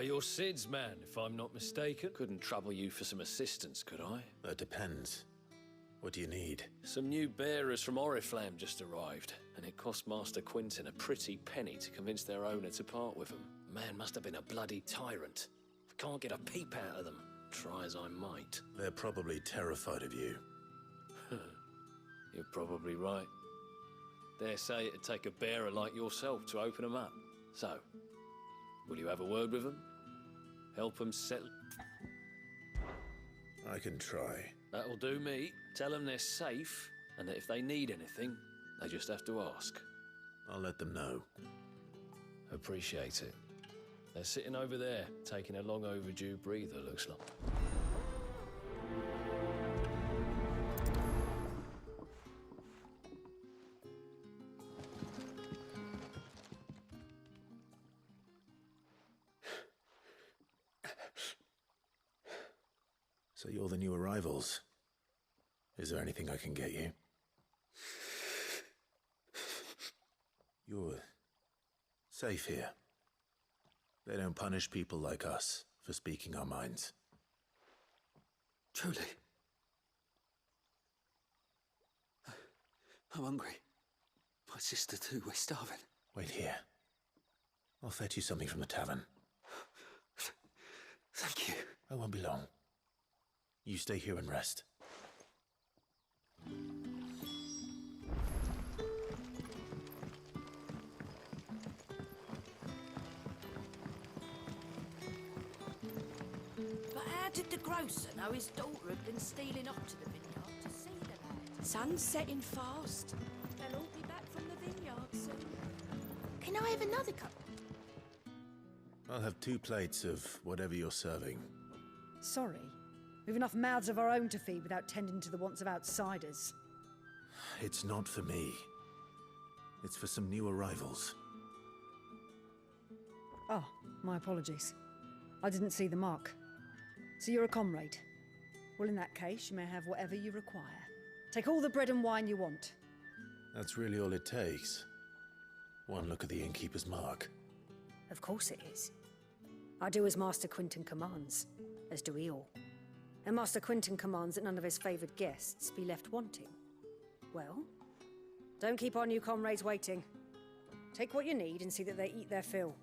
you're Sid's man, if I'm not mistaken. Couldn't trouble you for some assistance, could I? That depends. What do you need? Some new bearers from Oriflamme just arrived, and it cost Master Quinton a pretty penny to convince their owner to part with them. Man must have been a bloody tyrant. I can't get a peep out of them, try as I might. They're probably terrified of you. You're probably right. Dare say it'd take a bearer like yourself to open them up. So, will you have a word with them? Help them settle... I can try. That'll do me. Tell them they're safe, and that if they need anything, they just have to ask. I'll let them know. Appreciate it. They're sitting over there, taking a long overdue breather, looks like. So you're the new arrivals. Is there anything I can get you? You're safe here. They don't punish people like us for speaking our minds. Truly. I'm hungry. My sister too, we're starving. Wait here. I'll fetch you something from the tavern. Thank you. I won't be long. You stay here and rest. But how did the grocer know his daughter had been stealing off to the vineyard to see the lad? Sun's setting fast. They'll all be back from the vineyard soon. Can I have another cup? I'll have 2 plates of whatever you're serving. Sorry. We've enough mouths of our own to feed without tending to the wants of outsiders. It's not for me. It's for some new arrivals. Oh, my apologies. I didn't see the mark. So you're a comrade. Well, in that case, you may have whatever you require. Take all the bread and wine you want. That's really all it takes. One look at the innkeeper's mark. Of course it is. I do as Master Quinton commands, as do we all. And Master Quinton commands that none of his favoured guests be left wanting. Well, don't keep our new comrades waiting. Take what you need and see that they eat their fill.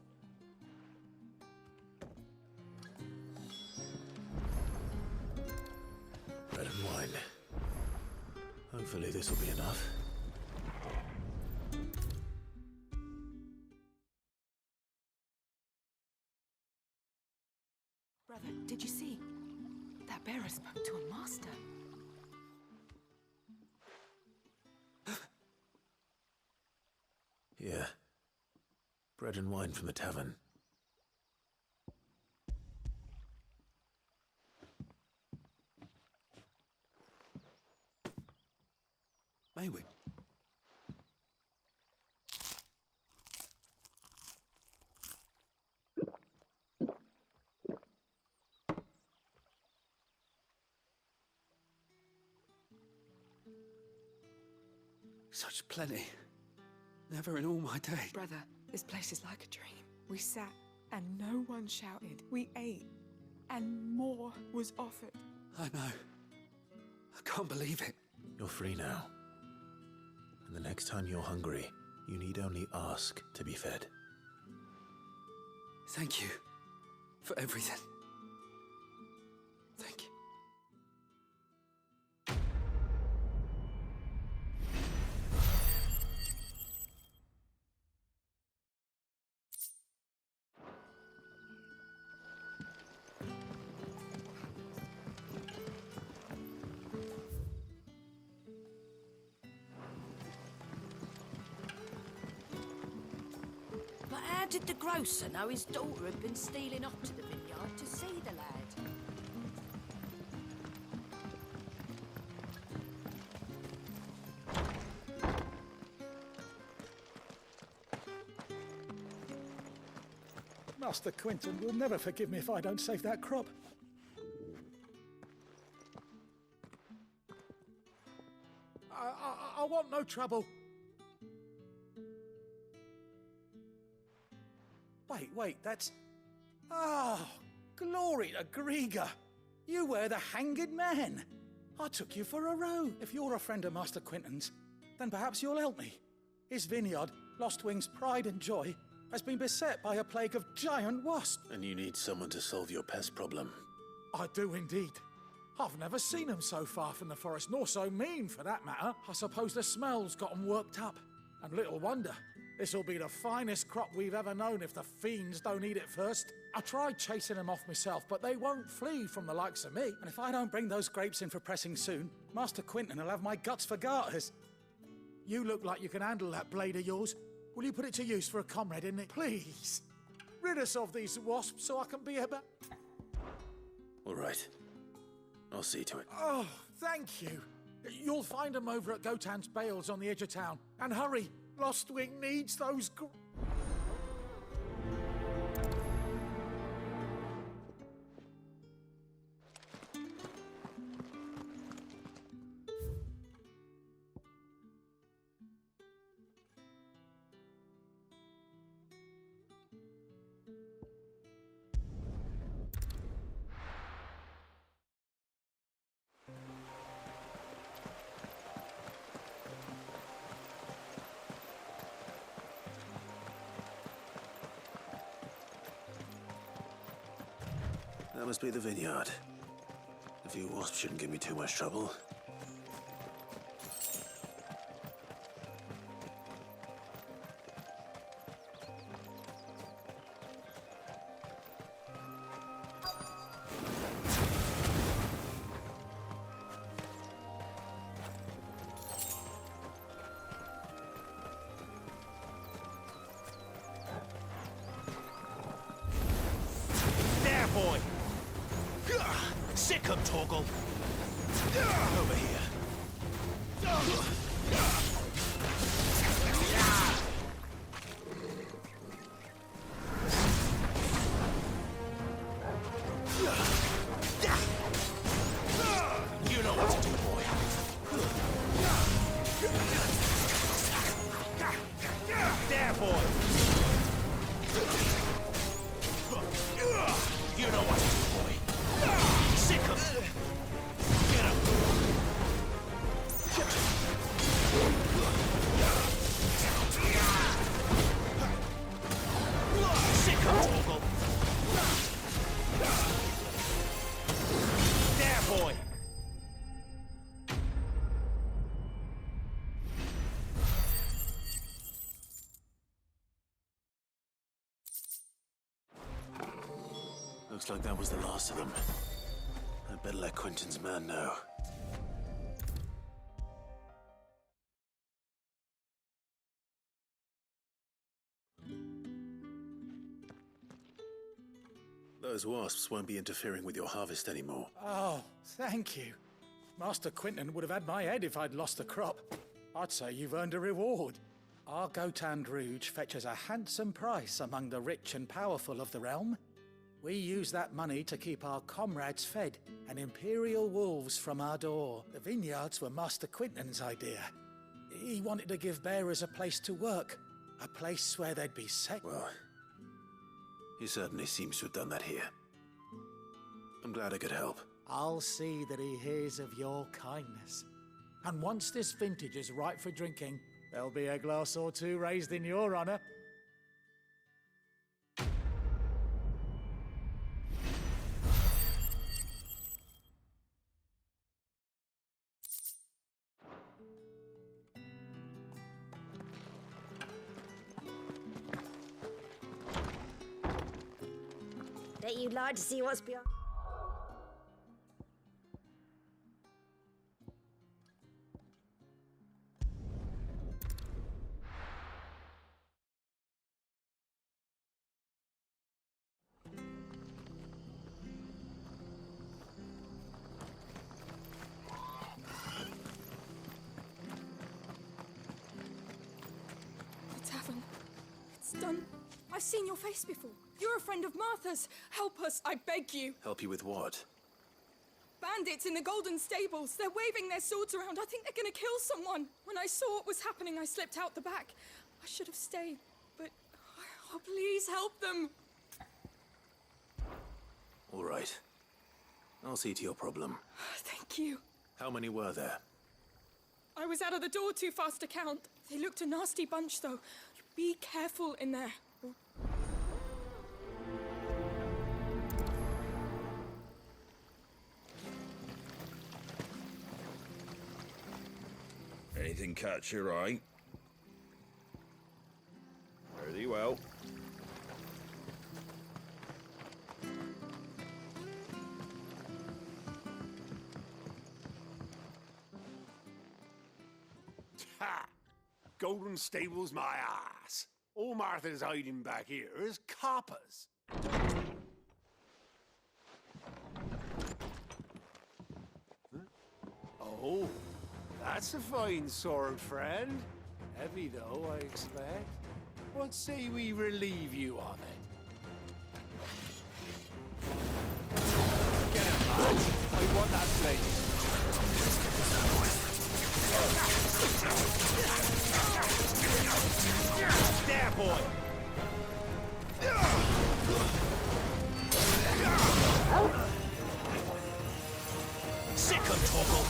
Bread and wine. Hopefully this will be enough. Brother, did you see? That bearer spoke to a master. Yeah. Bread and wine from the tavern. May we? Such plenty. Never in all my days. Brother, this place is like a dream. We sat and no one shouted. We ate and more was offered. I know. I can't believe it. You're free now. And the next time you're hungry, you need only ask to be fed. Thank you for everything. Thank you. But how did the grocer know his daughter had been stealing off to the vineyard to see the lad? Master Quinton will never forgive me if I don't save that crop. I want no trouble. Wait, that's... Ah! Glory to Grieger! You were the hanged man. I took you for a row. If you're a friend of Master Quinton's, then perhaps you'll help me. His vineyard, Lostwing's pride and joy, has been beset by a plague of giant wasps. And you need someone to solve your pest problem. I do indeed. I've never seen them so far from the forest, nor so mean for that matter. I suppose the smell's got them worked up. And little wonder. This'll be the finest crop we've ever known if the fiends don't eat it first. I tried chasing them off myself, but they won't flee from the likes of me. And if I don't bring those grapes in for pressing soon, Master Quinton will have my guts for garters. You look like you can handle that blade of yours. Will you put it to use for a comrade, innit? Please. Rid us of these wasps so I can be about... All right. I'll see to it. Oh, thank you. You'll find them over at Gotan's bales on the edge of town. And hurry, Lostwing needs those... That must be the vineyard. A few wasps shouldn't give me too much trouble. There, boy! Sick 'em, Torgal! Over here. You know what to do, boy. There, boy! You know what to do, boy. Sick 'em! Get 'em! Sick 'em, Torgal! There, boy! Looks like that was the last of them. I'd better let Quinton's man know. Those wasps won't be interfering with your harvest anymore. Oh, thank you. Master Quinton would have had my head if I'd lost the crop. I'd say you've earned a reward. Our Gotan Rouge fetches a handsome price among the rich and powerful of the realm. We use that money to keep our comrades fed and imperial wolves from our door. The vineyards were Master Quinton's idea. He wanted to give bearers a place to work, a place where they'd be safe. Well, he certainly seems to have done that here. I'm glad I could help. I'll see that he hears of your kindness. And once this vintage is ripe for drinking, there'll be a glass or two raised in your honor. Bet you'd like to see what's beyond. The tavern. It's done. I've seen your face before. You're a friend of Martha's. Help us, I beg you. Help you with what? Bandits in the Golden Stables. They're waving their swords around. I think they're gonna kill someone. When I saw what was happening, I slipped out the back. I should have stayed, but... Oh, please help them. All right. right. I'll see to your problem. Thank you. How many were there? I was out of the door too fast to count. They looked a nasty bunch, though. Be careful in there. Anything catch your eye? Very well. Ha! Golden Stable's my ass. All Martha's hiding back here is coppers. Huh? Oh, that's a fine sword, friend. Heavy, though, I expect. What say we relieve you of it? Get him, lad. I want that place. There, boy! Sick of Toggle!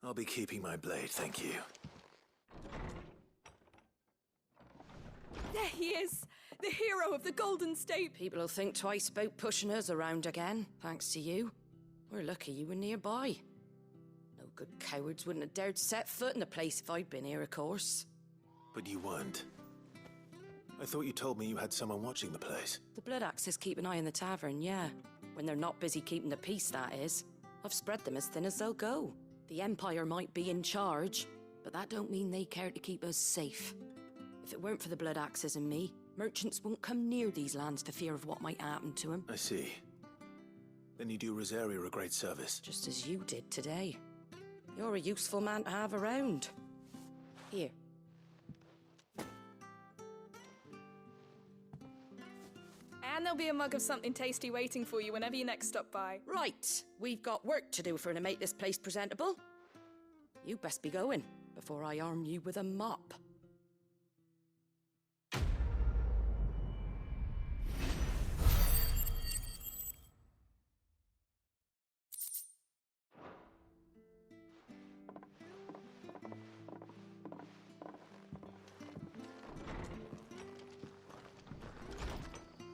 I'll be keeping my blade, thank you. There he is! The hero of the Golden State. People will think twice about pushing us around again, thanks to you. We're lucky you were nearby. No good cowards wouldn't have dared set foot in the place if I'd been here, of course. But you weren't. I thought you told me you had someone watching the place. The Blood Axes keep an eye on the tavern, yeah. When they're not busy keeping the peace, that is. I've spread them as thin as they'll go. The Empire might be in charge, but that don't mean they care to keep us safe. If it weren't for the Blood Axes and me, merchants won't come near these lands for fear of what might happen to them. I see. Then you do Rosaria a great service. Just as you did today. You're a useful man to have around. Here. And there'll be a mug of something tasty waiting for you whenever you next stop by. Right, we've got work to do for to make this place presentable. You best be going before I arm you with a mop.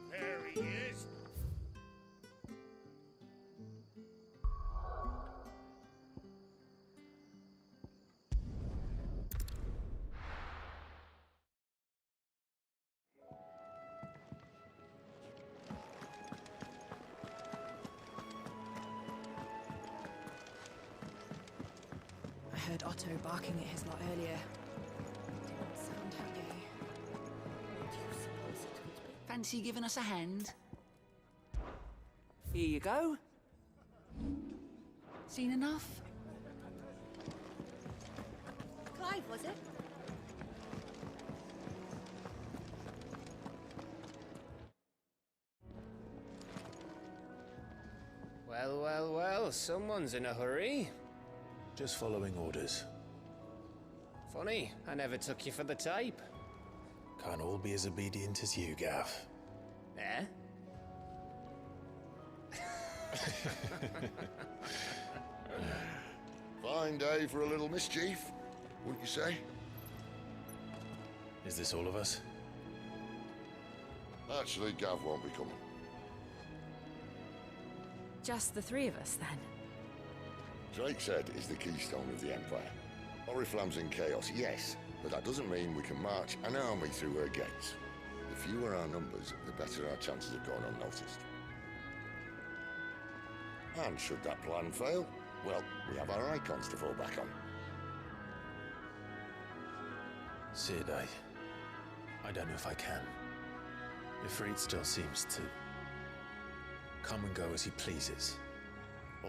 There he is. I heard Otto barking at his lot earlier. Didn't sound happy. Do you suppose it would be? Fancy giving us a hand? Here you go. Seen enough? Clive, was it? Well, well, well, someone's in a hurry. Just following orders. Funny, I never took you for the type. Can't all be as obedient as you, Gav. Eh? Fine day for a little mischief, wouldn't you say? Is this all of us? Actually, Gav won't be coming. Just the three of us, then? Drake's Head is the keystone of the Empire. Oriflamme's in chaos, yes, but that doesn't mean we can march an army through her gates. The fewer our numbers, the better our chances of going unnoticed. And should that plan fail, well, we have our Eikons to fall back on. Sid, I don't know if I can. Ifrit still seems to come and go as he pleases.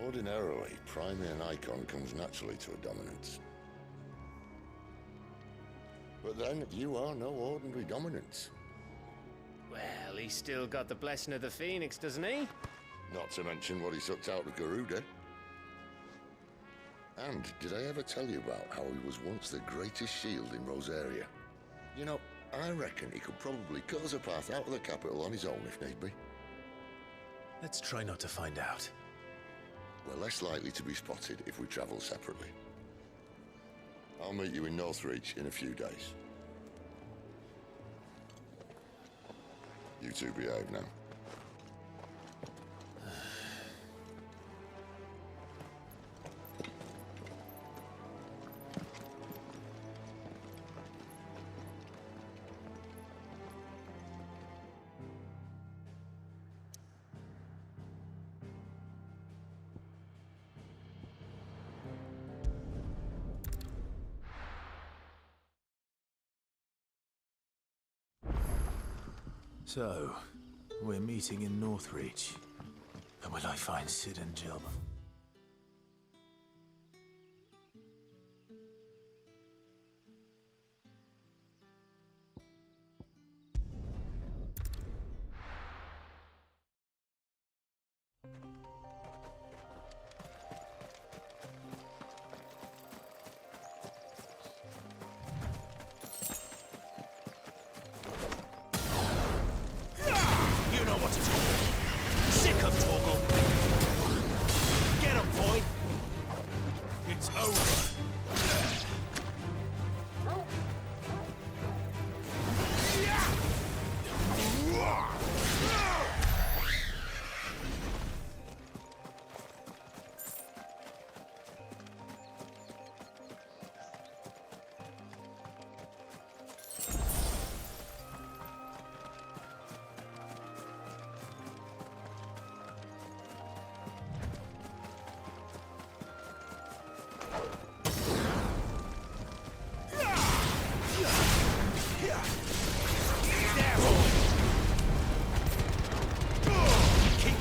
Ordinarily, priming an Eikon comes naturally to a dominance. But then, you are no ordinary dominance. Well, he's still got the blessing of the Phoenix, doesn't he? Not to mention what he sucked out of Garuda. And did I ever tell you about how he was once the greatest shield in Rosaria? You know, I reckon he could probably cut us a path out of the capital on his own if need be. Let's try not to find out. We're less likely to be spotted if we travel separately. I'll meet you in Northreach in a few days. You two behave now. So, we're meeting in Northreach. And will I find Sid and Jill?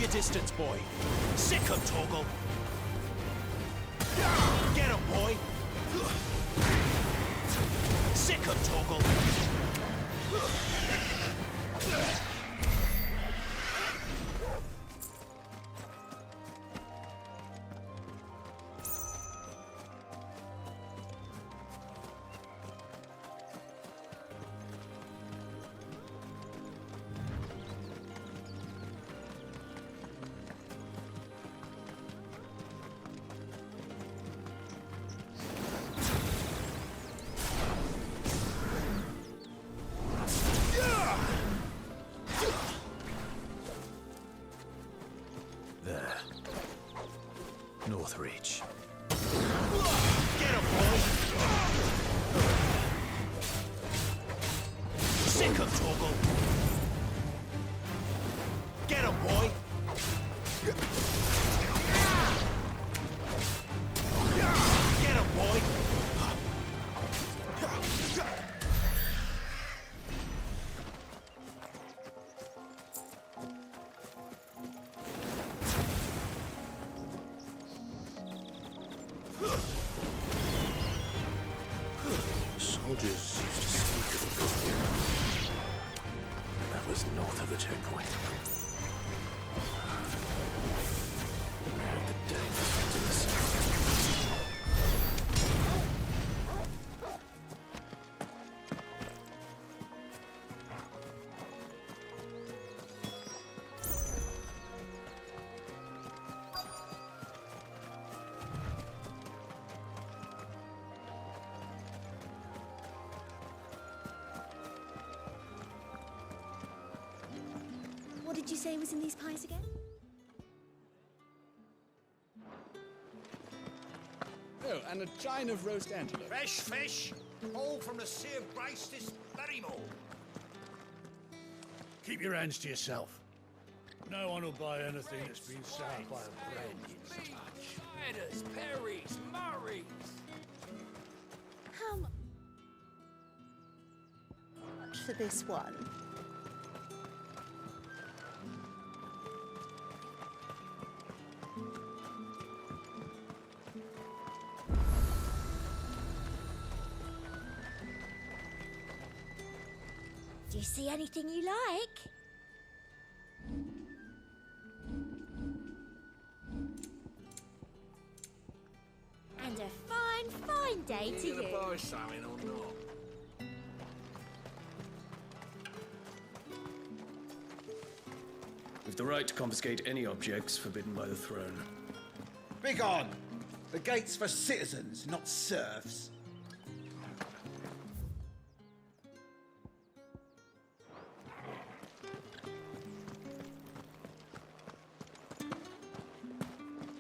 Distance, boy. Sick of Torgal. Get him, boy. Sick of Torgal. Northreach. Get him, boy! Sick of Torgal! Get him, boy! Get him, boy! Soldiers used to speak of a good. That was north of the checkpoint. The day to the south. What did you say was in these pies again? Oh, and a chine of roast antelope. Fresh fish, all from the Sea of Grace this very morning. Keep your hands to yourself. No one will buy anything that's been sold by a branded touch. Cheddars, Perrys, Murrays. How much for this one? Do you see anything you like? day to You gonna you. buy something or not? We've the right to confiscate any objects forbidden by the throne. Begone! The gate's for citizens, not serfs.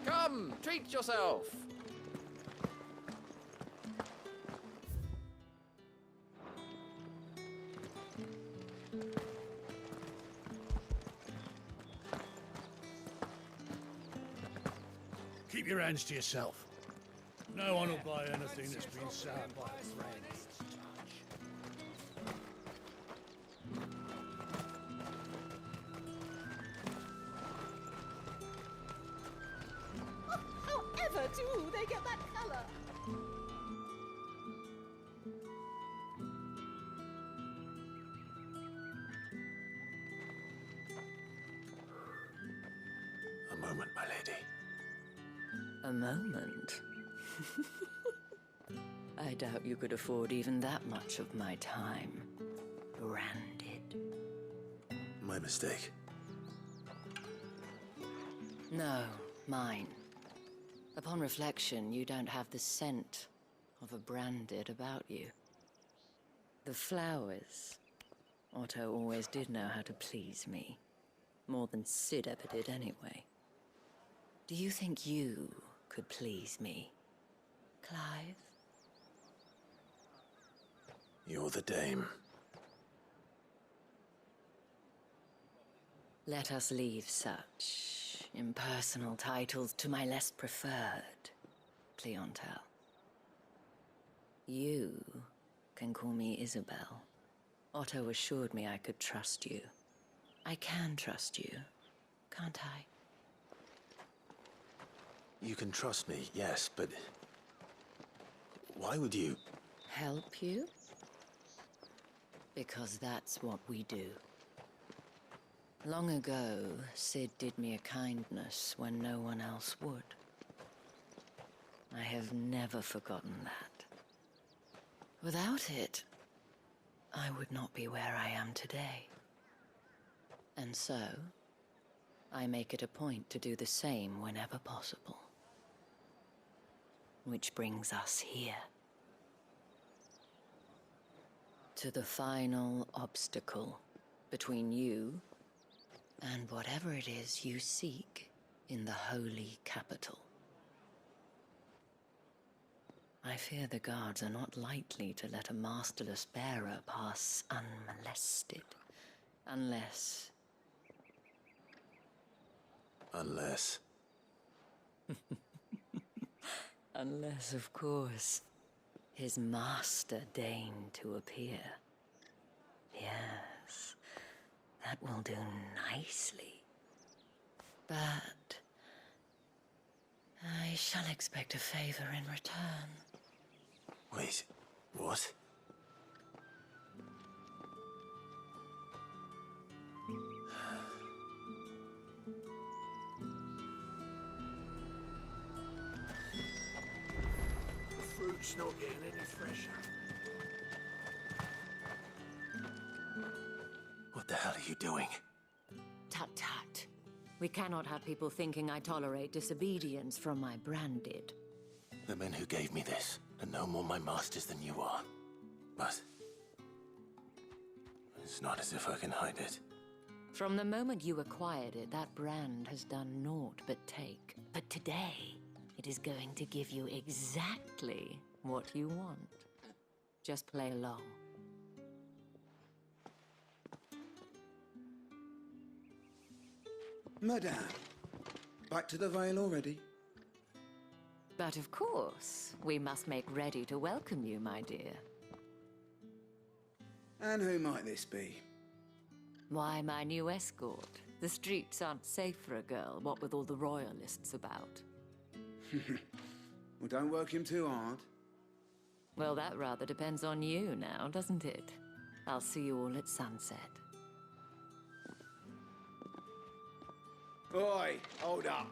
Come, treat yourself. Keep your hands to yourself. No one will buy anything that's been soured by a friend. However do they get that colour? A moment, my lady. A moment? I doubt you could afford even that much of my time. Branded. My mistake. No, mine. Upon reflection, you don't have the scent of a branded about you. The flowers. Otto always did know how to please me. More than Sid ever did anyway. Do you think you could please me, Clive? You're the dame. Let us leave such impersonal titles to my less preferred clientele. You can call me Isabel. Otto assured me I could trust you. I can trust you, can't I? You can trust me, yes, but why would you? Help you? Because that's what we do. Long ago, Sid did me a kindness when no one else would. I have never forgotten that. Without it, I would not be where I am today. And so, I make it a point to do the same whenever possible. Which brings us here. To the final obstacle between you and whatever it is you seek in the holy capital. I fear the guards are not likely to let a masterless bearer pass unmolested. Unless... Unless... Unless, of course, his master deigned to appear. Yes, that will do nicely. But I shall expect a favor in return. Wait, what? The fruit's not getting any fresher. What the hell are you doing? Tut tut. We cannot have people thinking I tolerate disobedience from my branded. The men who gave me this are no more my masters than you are. But it's not as if I can hide it. From the moment you acquired it, that brand has done naught but take. But today, it is going to give you exactly what you want. Just play along. Madame, back to the Vale already? But of course, we must make ready to welcome you, my dear. And who might this be? Why, my new escort. The streets aren't safe for a girl, what with all the royalists about. Well, don't work him too hard. Well, that rather depends on you now, doesn't it? I'll see you all at sunset. Oi, hold up.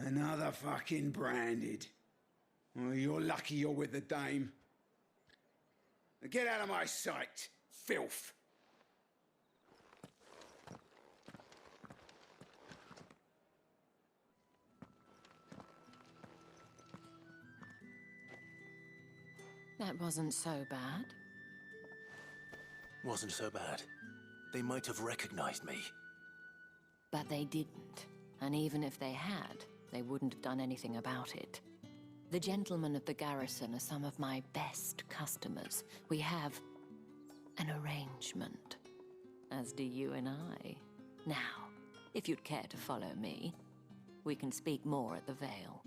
Another fucking branded. Well, you're lucky you're with the dame. Now get out of my sight, filth! That wasn't so bad. Wasn't so bad. They might have recognized me. But they didn't. And even if they had, they wouldn't have done anything about it. The gentlemen of the garrison are some of my best customers. We have an arrangement, as do you and I. Now, if you'd care to follow me, we can speak more at the Vale.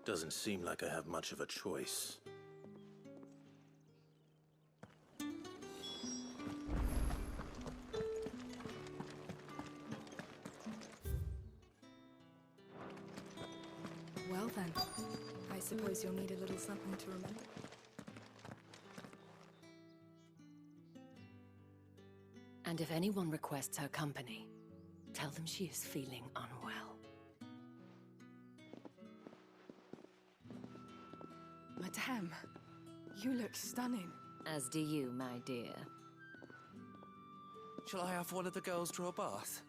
Doesn't seem like I have much of a choice. Well then, I suppose you'll need a little something to remember. And if anyone requests her company, tell them she is feeling unwell. Madame, you look stunning. As do you, my dear. Shall I have one of the girls draw a bath?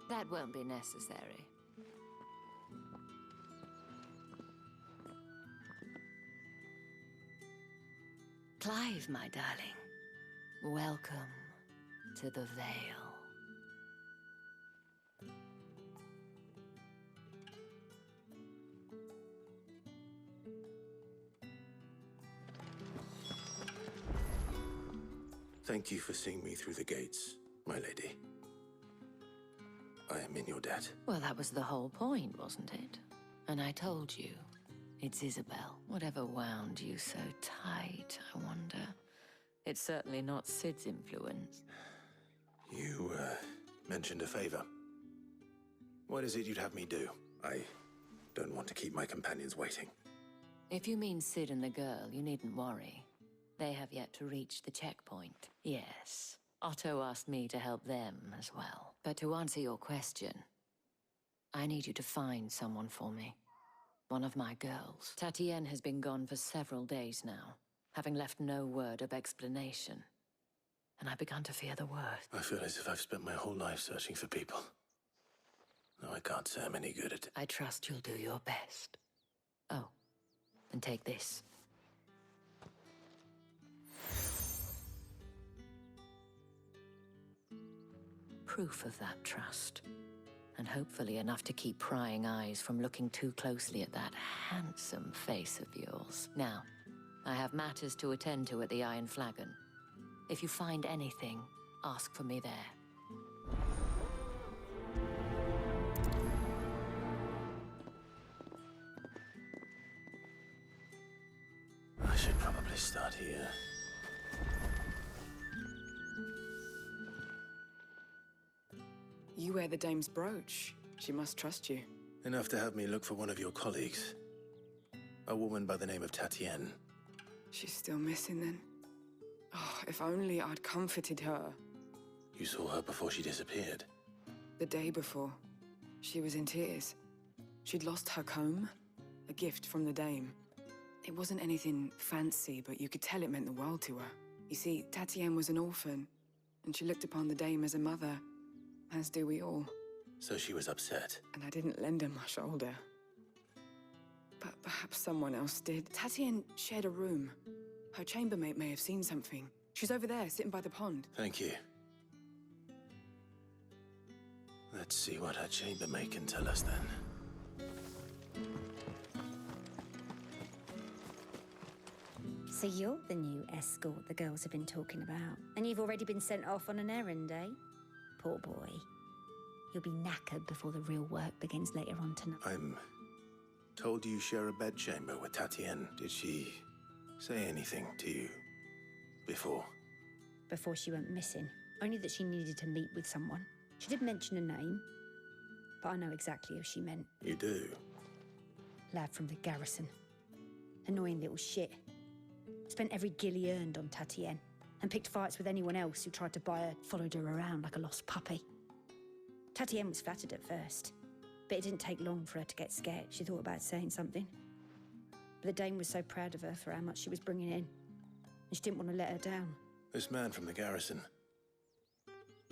That won't be necessary. Clive, my darling, welcome to the Vale. Thank you for seeing me through the gates, my lady. I am in your debt. Well, that was the whole point, wasn't it? And I told you. It's Isabel. Whatever wound you so tight, I wonder. It's certainly not Sid's influence. You, mentioned a favor. What is it you'd have me do? I don't want to keep my companions waiting. If you mean Sid and the girl, you needn't worry. They have yet to reach the checkpoint. Yes, Otto asked me to help them as well. But to answer your question, I need you to find someone for me. One of my girls. Tatienne has been gone for several days now, having left no word of explanation. And I began to fear the worst. I feel as if I've spent my whole life searching for people. No, I can't say I'm any good at it. I trust you'll do your best. Oh, and take this. Proof of that trust. And hopefully enough to keep prying eyes from looking too closely at that handsome face of yours. Now, I have matters to attend to at the Iron Flagon. If you find anything, ask for me there. I should probably start here. You wear the dame's brooch. She must trust you. Enough to have me look for one of your colleagues. A woman by the name of Tatienne. She's still missing then. Oh, if only I'd comforted her. You saw her before she disappeared? The day before. She was in tears. She'd lost her comb, a gift from the dame. It wasn't anything fancy, but you could tell it meant the world to her. You see, Tatienne was an orphan, and she looked upon the dame as a mother. As do we all. So she was upset. And I didn't lend her my shoulder. But perhaps someone else did. Tatienne shared a room. Her chambermaid may have seen something. She's over there, sitting by the pond. Thank you. Let's see what her chambermaid can tell us then. So you're the new escort the girls have been talking about. And you've already been sent off on an errand, eh? Poor boy. You'll be knackered before the real work begins later on tonight. I'm told you share a bedchamber with Tatienne. Did she say anything to you before? Before she went missing. Only that she needed to meet with someone. She did mention a name, but I know exactly who she meant. You do? Lad from the garrison. Annoying little shit. Spent every guil he earned on Tatienne. And picked fights with anyone else who tried to buy her, followed her around like a lost puppy. Tatienne was flattered at first, but it didn't take long for her to get scared. She thought about saying something. But the Dame was so proud of her for how much she was bringing in, and she didn't want to let her down. This man from the garrison.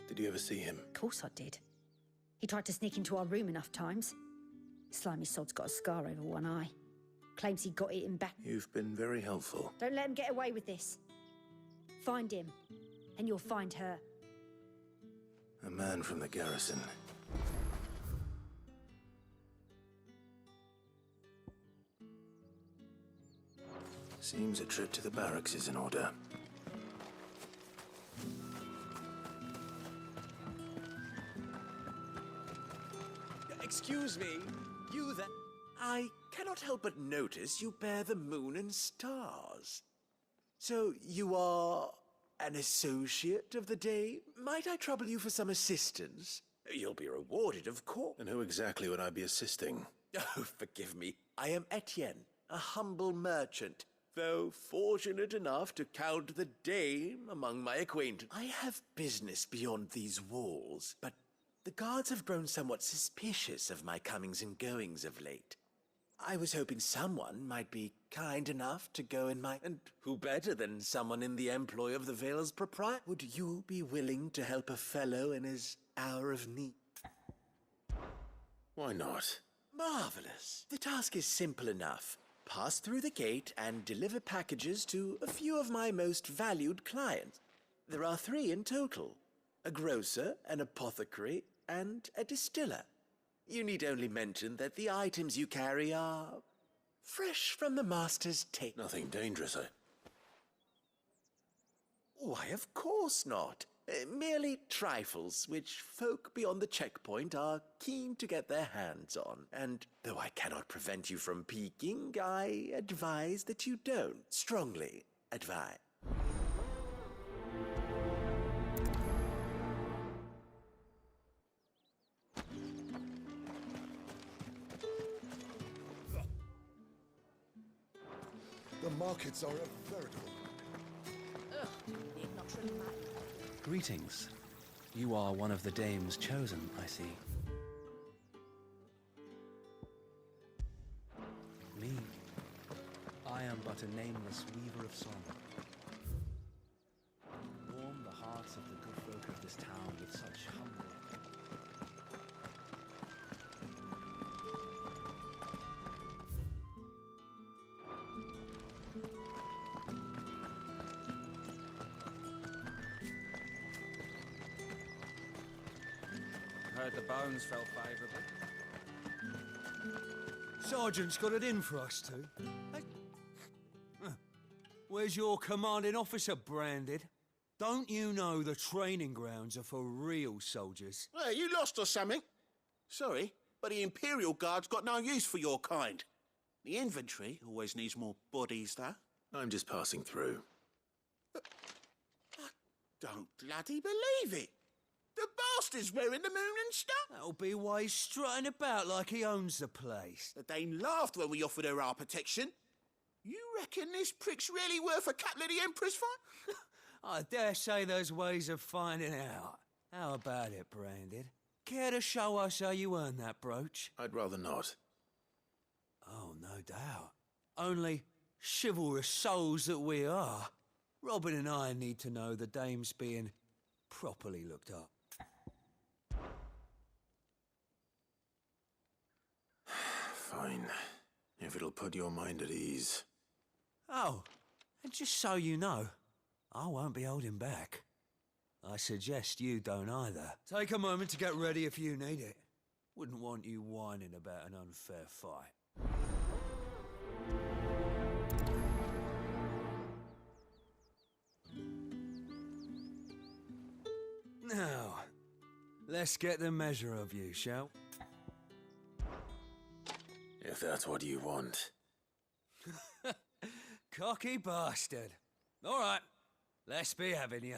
Did you ever see him? Of course I did. He tried to sneak into our room enough times. Slimy sod's got a scar over one eye. Claims he got it in back. You've been very helpful. Don't let him get away with this. Find him, and you'll find her. A man from the garrison. Seems a trip to the barracks is in order. Excuse me, you then? I cannot help but notice you bear the moon and stars. So you are an associate of the Dame? Might I trouble you for some assistance? You'll be rewarded, of course. And who exactly would I be assisting? Oh, forgive me. I am Etienne, a humble merchant. Though fortunate enough to count the Dame among my acquaintance. I have business beyond these walls, but the guards have grown somewhat suspicious of my comings and goings of late. I was hoping someone might be kind enough to go in my... And who better than someone in the employ of the Vale's proprietor? Would you be willing to help a fellow in his hour of need? Why not? Marvelous. The task is simple enough. Pass through the gate and deliver packages to a few of my most valued clients. There are 3 in total. A grocer, an apothecary, and a distiller. You need only mention that the items you carry are fresh from the master's take. Nothing dangerous, eh? Why, of course not. Merely trifles which folk beyond the checkpoint are keen to get their hands on. And though I cannot prevent you from peeking, I advise that you don't. Strongly advise. The markets are a veritable... Ugh, need not remind. Greetings. You are one of the Dame's chosen, I see. Me? I am but a nameless weaver of song. Warm the hearts of the good folk of this town with such humble... Heard the bones fell favourably. Sergeant's got it in for us two. Hey. Where's your commanding officer branded? Don't you know the training grounds are for real soldiers? Hey, you lost or something? Sorry, but the Imperial Guard's got no use for your kind. The infantry always needs more bodies, though. I'm just passing through. I don't bloody believe it. The bastard's wearing the moon and stuff. That'll be why he's strutting about like he owns the place. The Dame laughed when we offered her our protection. You reckon this prick's really worth a couple of the Emperor's fight? I dare say there's ways of finding out. How about it, Branded? Care to show us how you earned that brooch? I'd rather not. Oh, no doubt. Only chivalrous souls that we are. Robin and I need to know the Dame's being properly looked up. Fine. If it'll put your mind at ease. Oh, and just so you know, I won't be holding back. I suggest you don't either. Take a moment to get ready if you need it. Wouldn't want you whining about an unfair fight. Now, let's get the measure of you, shall we? If that's what you want. Cocky bastard. All right, let's be having you.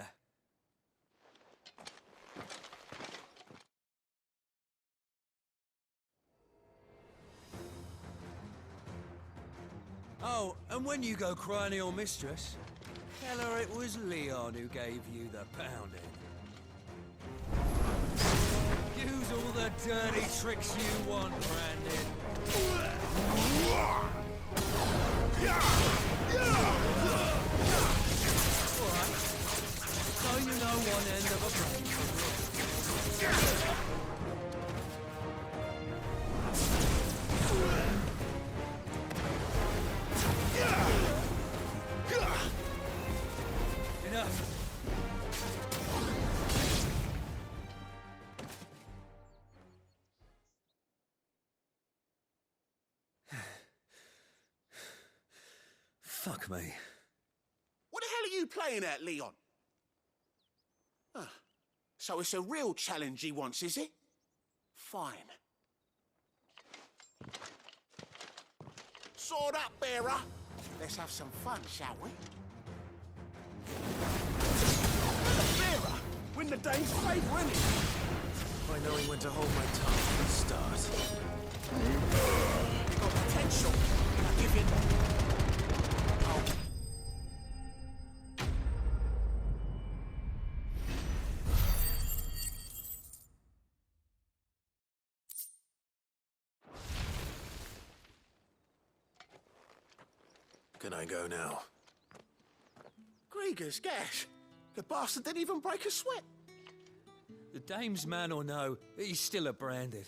Oh, and when you go crying to your mistress, tell her it was Leon who gave you the pounding. Use is all the dirty tricks you want, Brandon. Alright. So you know one end of a brain from the other. Enough. Fuck me. What the hell are you playing at, Leon? Ah, so it's a real challenge he wants, is it? Fine. Sword up, bearer. Let's have some fun, shall we? Bearer! Win the dame's favour, innit? By knowing when to hold my tongue from the start. You got potential. I'll give you... Oh. Can I go now? Grieger's gash. The bastard didn't even break a sweat. The dame's man or no, he's still a branded.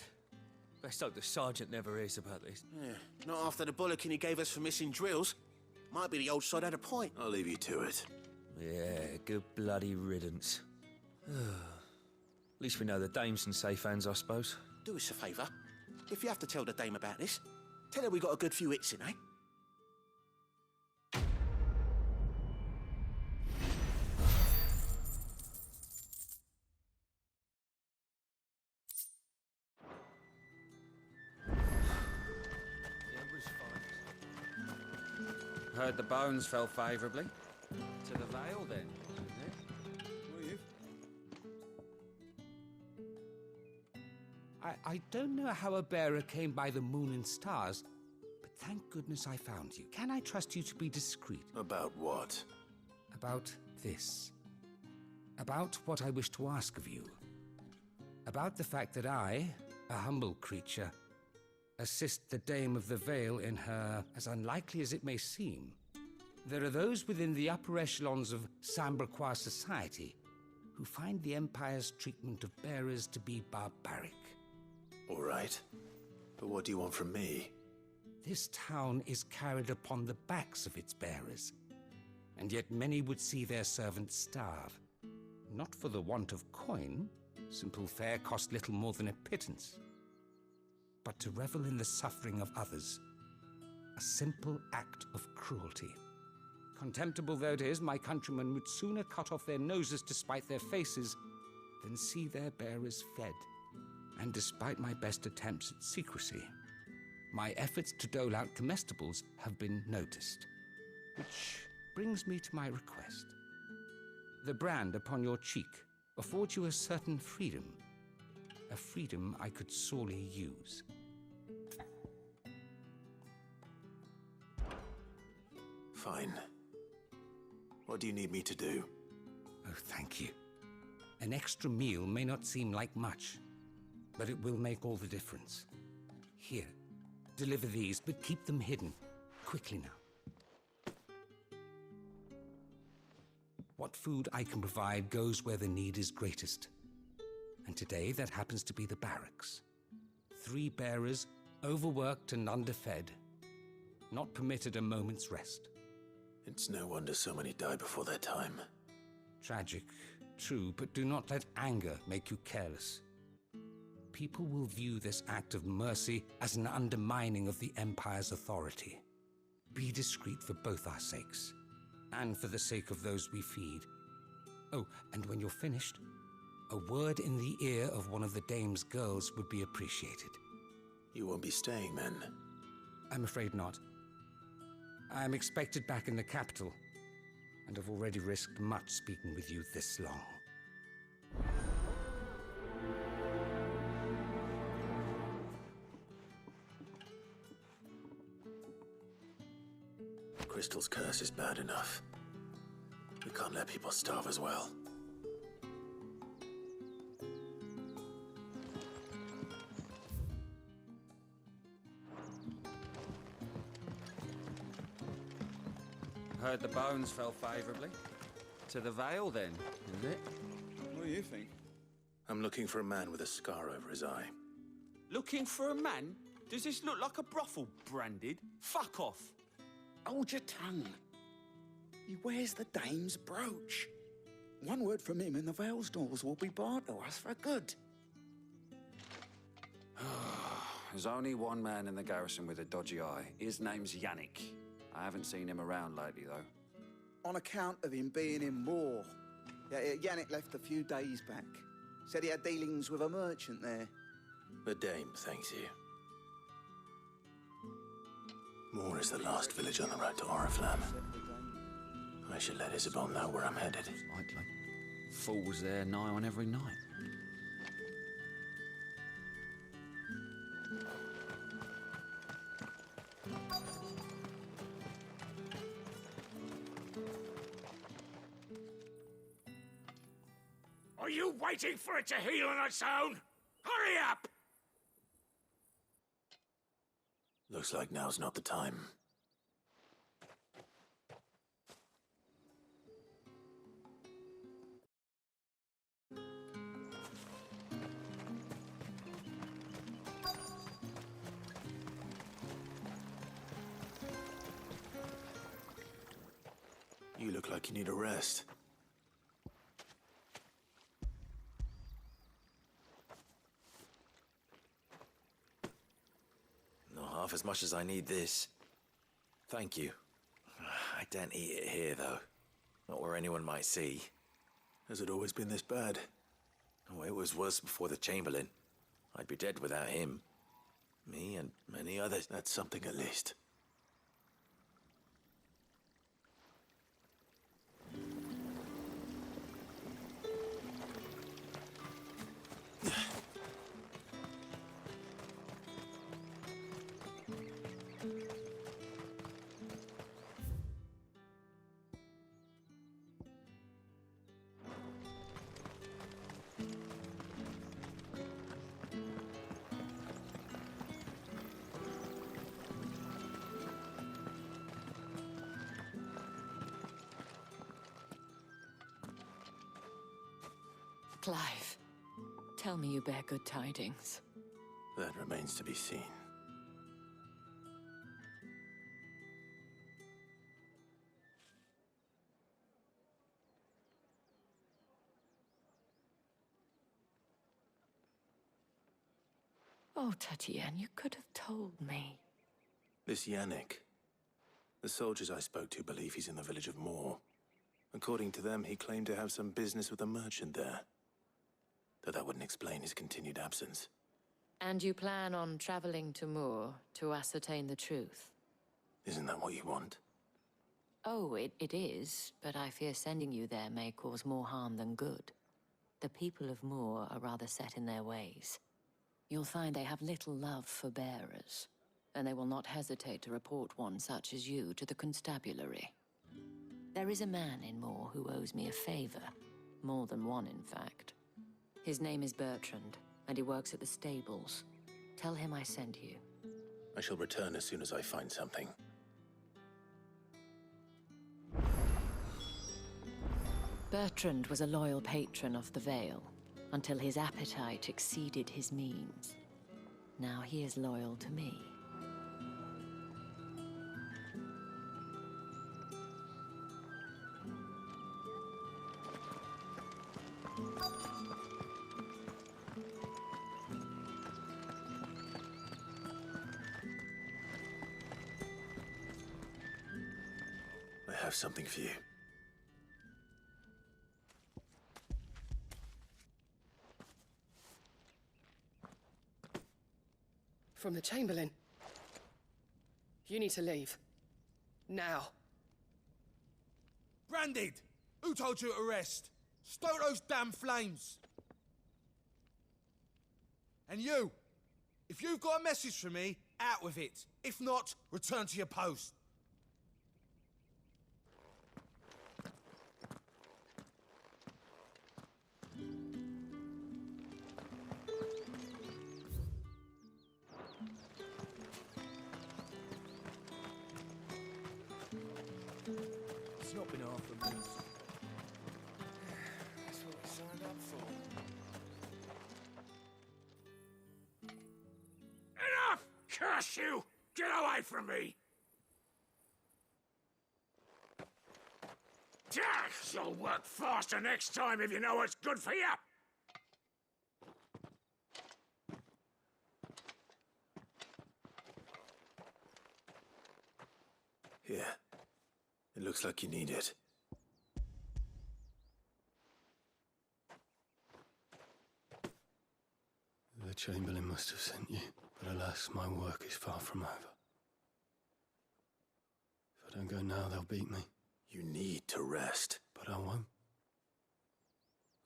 Best hope the sergeant never hears about this. Yeah, not after the bollocking he gave us for missing drills. Might be the old sod had a point. I'll leave you to it. Yeah, good bloody riddance. At least we know the dame's in safe hands, I suppose. Do us a favour. If you have to tell the dame about this, tell her we got a good few hits in, eh? Heard the bones fell favourably. To the Vale, then, isn't it? I don't know how a bearer came by the moon and stars, but thank goodness I found you. Can I trust you to be discreet? About what? About this. About what I wish to ask of you. About the fact that I, a humble creature, assist the Dame of the Vale in her, as unlikely as it may seem. There are those within the upper echelons of Samberquois society who find the Empire's treatment of bearers to be barbaric. All right. But what do you want from me? This town is carried upon the backs of its bearers, and yet many would see their servants starve. Not for the want of coin, simple fare cost little more than a pittance, but to revel in the suffering of others, a simple act of cruelty. Contemptible though it is, my countrymen would sooner cut off their noses to spite their faces than see their bearers fed. And despite my best attempts at secrecy, my efforts to dole out comestibles have been noticed. Which brings me to my request. The brand upon your cheek affords you a certain freedom. A freedom I could sorely use. Fine. What do you need me to do? Oh, thank you. An extra meal may not seem like much, but it will make all the difference. Here, deliver these, but keep them hidden. Quickly now. What food I can provide goes where the need is greatest. And today, that happens to be the barracks. 3 bearers, overworked and underfed, not permitted a moment's rest. It's no wonder so many die before their time. Tragic, true, but do not let anger make you careless. People will view this act of mercy as an undermining of the Empire's authority. Be discreet for both our sakes, and for the sake of those we feed. Oh, and when you're finished, a word in the ear of one of the Dame's girls would be appreciated. You won't be staying, then? I'm afraid not. I am expected back in the capital, and have already risked much speaking with you this long. Crystal's curse is bad enough. We can't let people starve as well. Heard the bones fell favourably. To the Vale, then, is it? What do you think? I'm looking for a man with a scar over his eye. Looking for a man? Does this look like a brothel, Branded? Fuck off. Hold your tongue. He wears the dame's brooch. One word from him and the Vale's doors will be barred to us for good. There's only one man in the garrison with a dodgy eye. His name's Yannick. I haven't seen him around lately, though. On account of him being in war. Yeah, Yannick left a few days back. Said he had dealings with a merchant there. The dame thanks you. Moor is the last village on the road to Oriflamme. I should let Isabel know where I'm headed. Likely. Fools there nigh on every night. Are you waiting for it to heal on its own? Hurry up! Looks like now's not the time. You look like you need a rest. Not half as much as I need this. Thank you. I daren't eat it here, though. Not where anyone might see. Has it always been this bad? Oh, it was worse before the Chamberlain. I'd be dead without him. Me and many others. That's something at least. Clive, tell me you bear good tidings. That remains to be seen. Oh, Tatienne, you could have told me. This Yannick. The soldiers I spoke to believe he's in the village of Moor. According to them, he claimed to have some business with a merchant there. Though that wouldn't explain his continued absence. And you plan on traveling to Moor to ascertain the truth? Isn't that what you want? Oh, it is, but I fear sending you there may cause more harm than good. The people of Moor are rather set in their ways. You'll find they have little love for bearers, and they will not hesitate to report one such as you to the constabulary. There is a man in Moor who owes me a favor. More than one, in fact. His name is Bertrand, and he works at the stables. Tell him I sent you. I shall return as soon as I find something. Bertrand was a loyal patron of the Vale, until his appetite exceeded his means. Now he is loyal to me. I have something for you. From the Chamberlain. You need to leave. Now. Branded! Who told you to rest? Stoke those damn flames! And you! If you've got a message for me, out with it. If not, return to your post. It's not been half a minute. That's what we signed up for. Enough! Curse you! Get away from me! You'll work faster next time if you know what's good for you! Here. It looks like you need it. The Chamberlain must have sent you, but alas, my work is far from over. If I don't go now, they'll beat me. You need to rest. But I won't.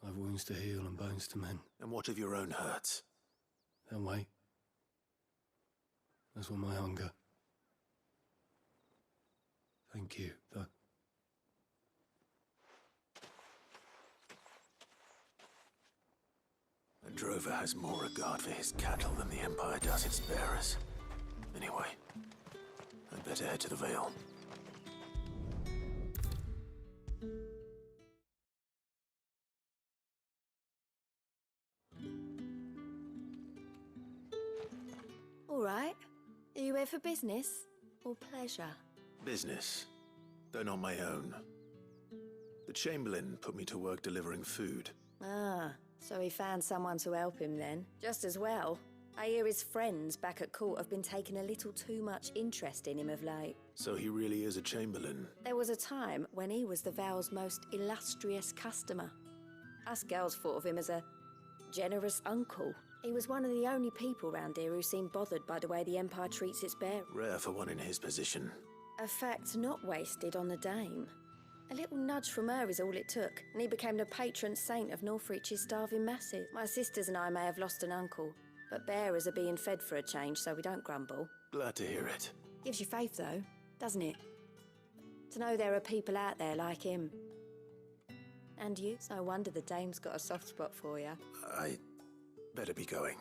I've wounds to heal and bones to mend. And what of your own hurts? They'll wait. As will my hunger. Thank you, though. A drover has more regard for his cattle than the Empire does its bearers. Anyway, I'd better head to the Vale. All right. Are you here for business or pleasure? Business, though not my own. The Chamberlain put me to work delivering food. Ah, so he found someone to help him then. Just as well. I hear his friends back at court have been taking a little too much interest in him of late. So he really is a Chamberlain? There was a time when he was the Vale's most illustrious customer. Us girls thought of him as a generous uncle. He was one of the only people round here who seemed bothered by the way the Empire treats its bearers. Rare for one in his position. A fact not wasted on the Dame. A little nudge from her is all it took, and he became the patron saint of Northreach's starving masses. My sisters and I may have lost an uncle, but bearers are being fed for a change, so we don't grumble. Glad to hear it. Gives you faith, though, doesn't it? To know there are people out there like him. And you? It's no wonder the Dame's got a soft spot for you. I better be going.